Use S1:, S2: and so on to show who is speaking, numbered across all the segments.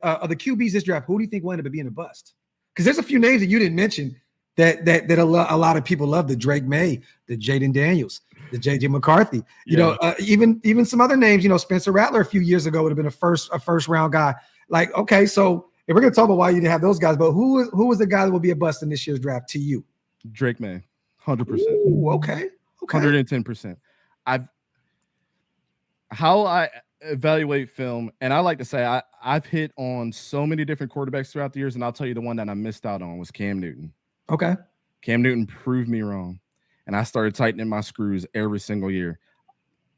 S1: of the QBs this draft, who do you think will end up being a bust? Because there's a few names that you didn't mention that a lot of people love: the Drake Maye, the Jaden Daniels, the JJ McCarthy. You know, even some other names. You know, Spencer Rattler a few years ago would have been a first round guy. Like, okay, so if we're gonna talk about why you didn't have those guys, but who was the guy that will be a bust in this year's draft to you?
S2: Drake Maye, 100%.
S1: Okay,
S2: 110%. How I evaluate film, and I like to say I've hit on so many different quarterbacks throughout the years, and I'll tell you the one that I missed out on was Cam Newton.
S1: Okay.
S2: Cam Newton proved me wrong, and I started tightening my screws every single year.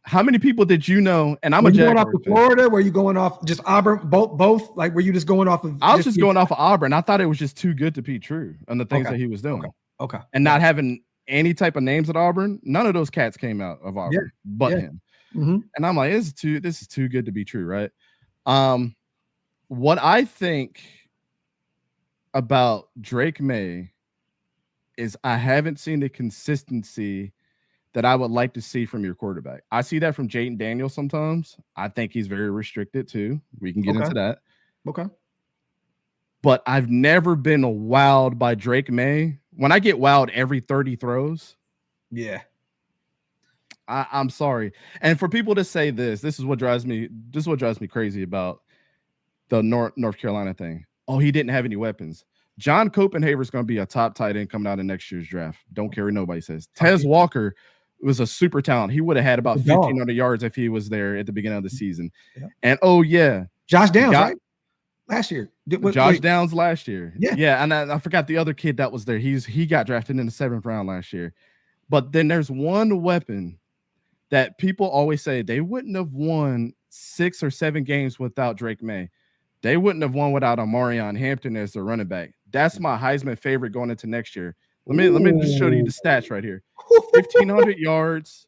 S2: How many people did you know? And I'm
S1: going off of Florida. Were you going off just Auburn? Both? Like, were you just going off of?
S2: I was just going off of Auburn. I thought it was just too good to be true, and the things that he was doing.
S1: Okay.
S2: And not having any type of names at Auburn. None of those cats came out of Auburn, but him.
S1: Mm-hmm.
S2: And I'm like, this is too good to be true, right? What I think about Drake Maye is I haven't seen the consistency that I would like to see from your quarterback. I see that from Jaden Daniels sometimes. I think he's very restricted too. We can get into that.
S1: Okay.
S2: But I've never been wowed by Drake Maye. When I get wowed every 30 throws, I'm sorry. And for people to say this is what drives me crazy about the North Carolina thing. Oh, he didn't have any weapons. John Copenhaver is going to be a top tight end coming out of next year's draft. Don't care what nobody says. Tez Walker was a super talent. He would have had about 1,500 yards if he was there at the beginning of the season. Yeah. And
S1: Josh Downs, right? Last year.
S2: Josh Downs last year. Yeah. And I forgot the other kid that was there. He got drafted in the 7th round last year. But then there's one weapon that people always say they wouldn't have won 6 or 7 games without Drake Maye. They wouldn't have won without Amarion Hampton as the running back. That's my Heisman favorite going into next year. Let me just show you the stats right here. 1,500 yards,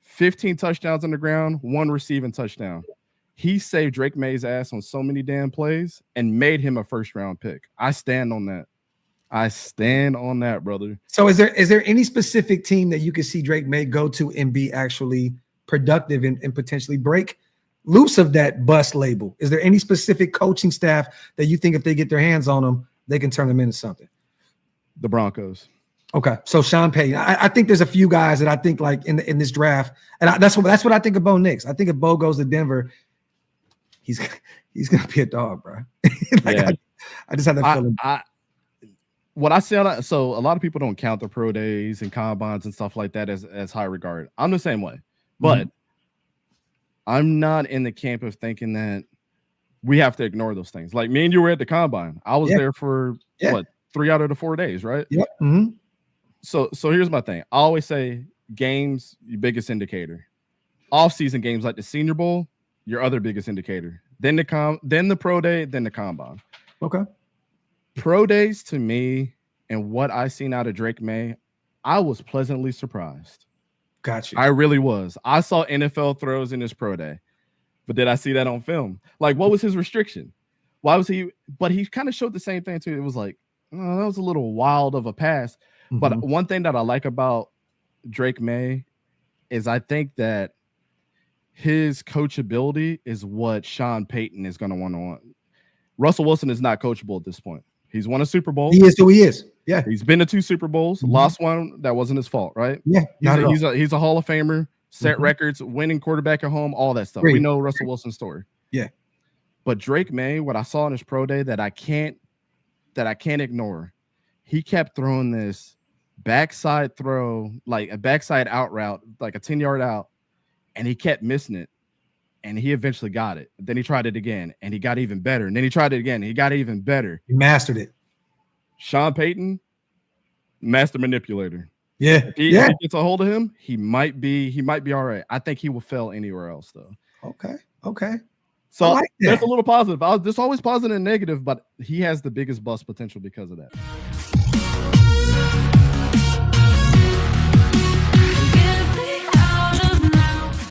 S2: 15 touchdowns on the ground, 1 receiving touchdown. He saved Drake Maye's ass on so many damn plays and made him a first-round pick. I stand on that. I stand on that, brother.
S1: So is there any specific team that you could see Drake Maye go to and be actually productive and potentially break loose of that bust label? Is there any specific coaching staff that you think if they get their hands on them, they can turn them into something?
S2: The Broncos.
S1: Okay, so Sean Payton. I think there's a few guys that I think like in this draft, and that's what I think of Bo Nix. I think if Bo goes to Denver, he's gonna be a dog, bro. I just have that feeling.
S2: What I say on that, so a lot of people don't count the pro days and combines and stuff like that as high regard. I'm the same way, but I'm not in the camp of thinking that we have to ignore those things. Like me and you were at the combine. I was there for 3 out of the 4 days, right?
S1: Yep. Mm-hmm.
S2: So here's my thing. I always say games, your biggest indicator. Off-season games like the Senior Bowl, your other biggest indicator. Then the pro day, then the combine.
S1: Okay.
S2: Pro days to me and what I seen out of Drake Maye, I was pleasantly surprised.
S1: Gotcha.
S2: I really was. I saw NFL throws in his pro day, but did I see that on film? Like, what was his restriction? Why was he? But he kind of showed the same thing too. It was like, oh, that was a little wild of a pass. Mm-hmm. But one thing that I like about Drake Maye is I think that his coachability is what Sean Payton is going to want. Russell Wilson is not coachable at this point. He's won a Super Bowl.
S1: He is who he is. Yeah.
S2: He's been to 2 Super Bowls, lost one. That wasn't his fault, right?
S1: Yeah.
S2: He's a Hall of Famer, set records, winning quarterback at home, all that stuff. We know Russell Wilson's story.
S1: Yeah.
S2: But Drake Maye, what I saw in his pro day that I can't ignore, he kept throwing this backside throw, like a backside out route, like a 10-yard out, and he kept missing it. And he eventually got it. Then he tried it again, and he got even better. And then he tried it again, and he got even better.
S1: He mastered it.
S2: Sean Payton, master manipulator.
S1: Yeah.
S2: If he gets a hold of him, he might be all right. I think he will fail anywhere else, though.
S1: Okay.
S2: So like there's a little positive. There's always positive and negative, but he has the biggest bust potential because of that.